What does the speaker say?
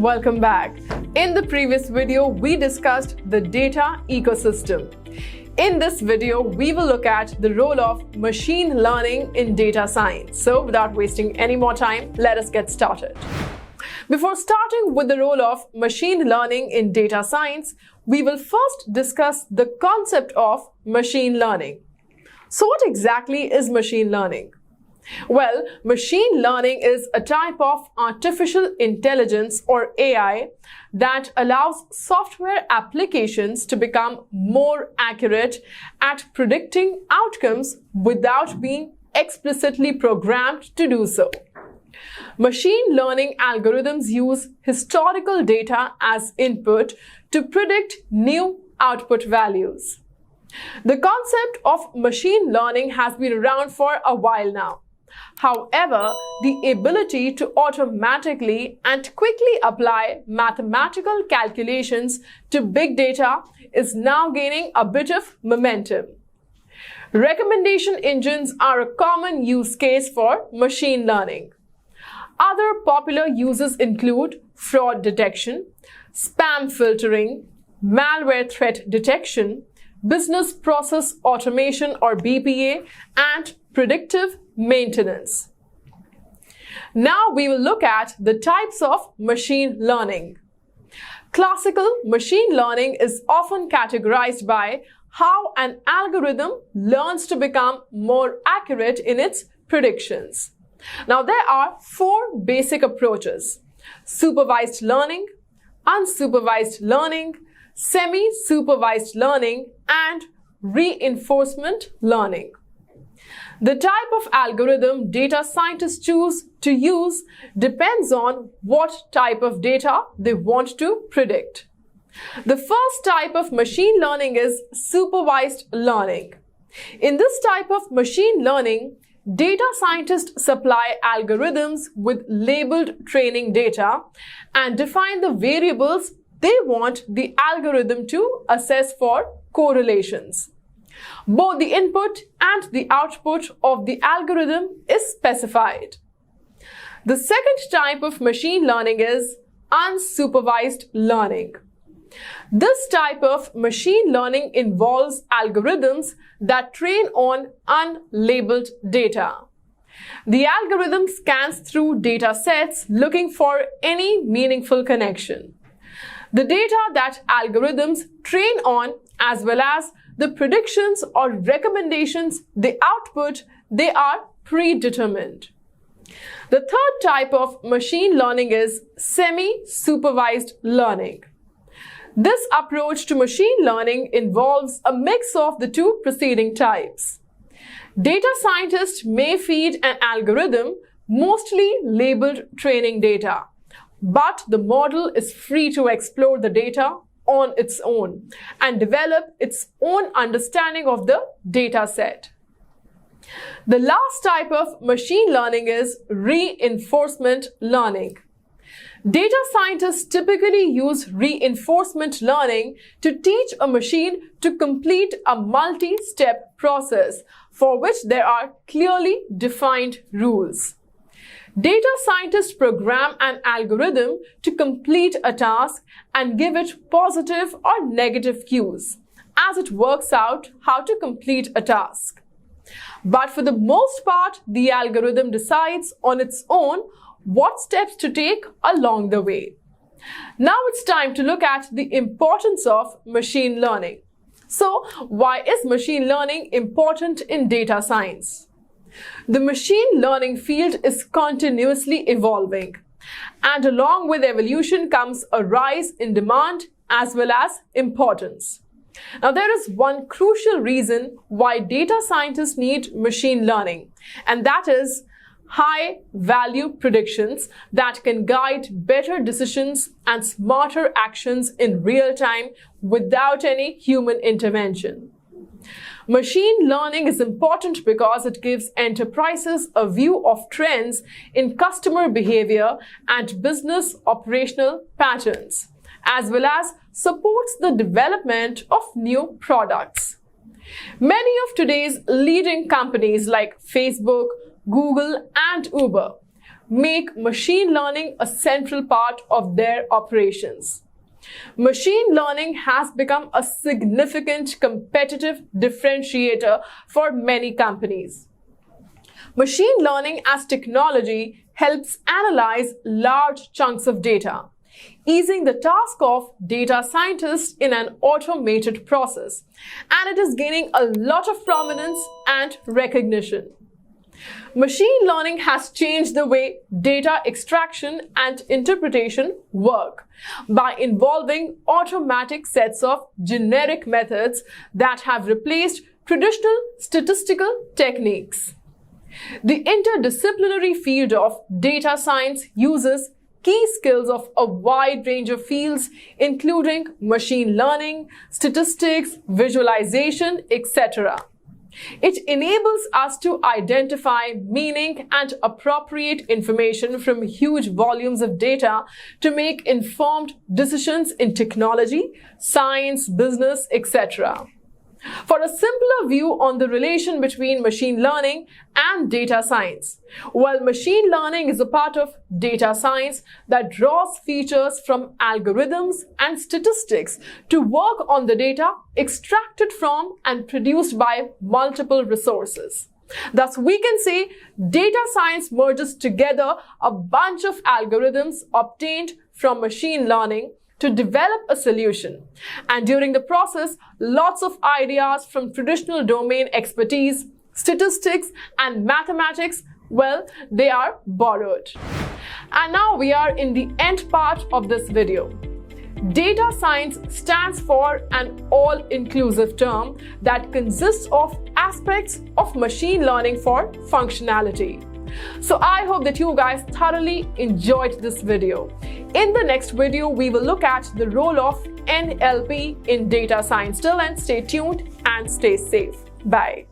welcome back. In the previous video, we discussed the data ecosystem. In this video, we will look at the role of machine learning in data science. So without wasting any more time, let us get started. Before starting with the role of machine learning in data science, we will first discuss the concept of machine learning. So what exactly is machine learning? Well, machine learning is a type of artificial intelligence or AI that allows software applications to become more accurate at predicting outcomes without being explicitly programmed to do so. Machine learning algorithms use historical data as input to predict new output values. The concept of machine learning has been around for a while now. However, the ability to automatically and quickly apply mathematical calculations to big data is now gaining a bit of momentum. Recommendation engines are a common use case for machine learning. Other popular uses include fraud detection, spam filtering, malware threat detection, business process automation or BPA, and predictive maintenance. Now we will look at the types of machine learning. Classical machine learning is often categorized by how an algorithm learns to become more accurate in its predictions. Now there are four basic approaches: supervised learning, unsupervised learning, semi-supervised learning, and reinforcement learning. The type of algorithm data scientists choose to use depends on what type of data they want to predict. The first type of machine learning is supervised learning. In this type of machine learning, data scientists supply algorithms with labeled training data and define the variables they want the algorithm to assess for correlations. Both the input and the output of the algorithm is specified. The second type of machine learning is unsupervised learning. This type of machine learning involves algorithms that train on unlabeled data. The algorithm scans through data sets looking for any meaningful connection. The data that algorithms train on, as well as the predictions or recommendations they output, they are predetermined. The third type of machine learning is semi-supervised learning. This approach to machine learning involves a mix of the two preceding types. Data scientists may feed an algorithm mostly labeled training data, but the model is free to explore the data on its own and develop its own understanding of the data set. The last type of machine learning is reinforcement learning. Data scientists typically use reinforcement learning to teach a machine to complete a multi-step process for which there are clearly defined rules. Data scientists program an algorithm to complete a task and give it positive or negative cues as it works out how to complete a task. But for the most part, the algorithm decides on its own what steps to take along the way. Now it's time to look at the importance of machine learning. So, why is machine learning important in data science? The machine learning field is continuously evolving, and along with evolution comes a rise in demand as well as importance. Now, there is one crucial reason why data scientists need machine learning, and that is high-value predictions that can guide better decisions and smarter actions in real time without any human intervention. Machine learning is important because it gives enterprises a view of trends in customer behavior and business operational patterns, as well as supports the development of new products. Many of today's leading companies like Facebook, Google, and Uber make machine learning a central part of their operations. Machine learning has become a significant competitive differentiator for many companies. Machine learning as technology helps analyze large chunks of data, easing the task of data scientists in an automated process, and it is gaining a lot of prominence and recognition. Machine learning has changed the way data extraction and interpretation work by involving automatic sets of generic methods that have replaced traditional statistical techniques. The interdisciplinary field of data science uses key skills of a wide range of fields, including machine learning, statistics, visualization, etc. It enables us to identify meaning and appropriate information from huge volumes of data to make informed decisions in technology, science, business, etc. For a simpler view on the relation between machine learning and data science, while machine learning is a part of data science that draws features from algorithms and statistics to work on the data extracted from and produced by multiple resources. Thus, we can say data science merges together a bunch of algorithms obtained from machine learning to develop a solution. And during the process, lots of ideas from traditional domain expertise, statistics, and mathematics, well, they are borrowed. And now we are in the end part of this video. Data science stands for an all-inclusive term that consists of aspects of machine learning for functionality. So I hope that you guys thoroughly enjoyed this video. In the next video, we will look at the role of NLP in data science. Till then, stay tuned and stay safe. Bye.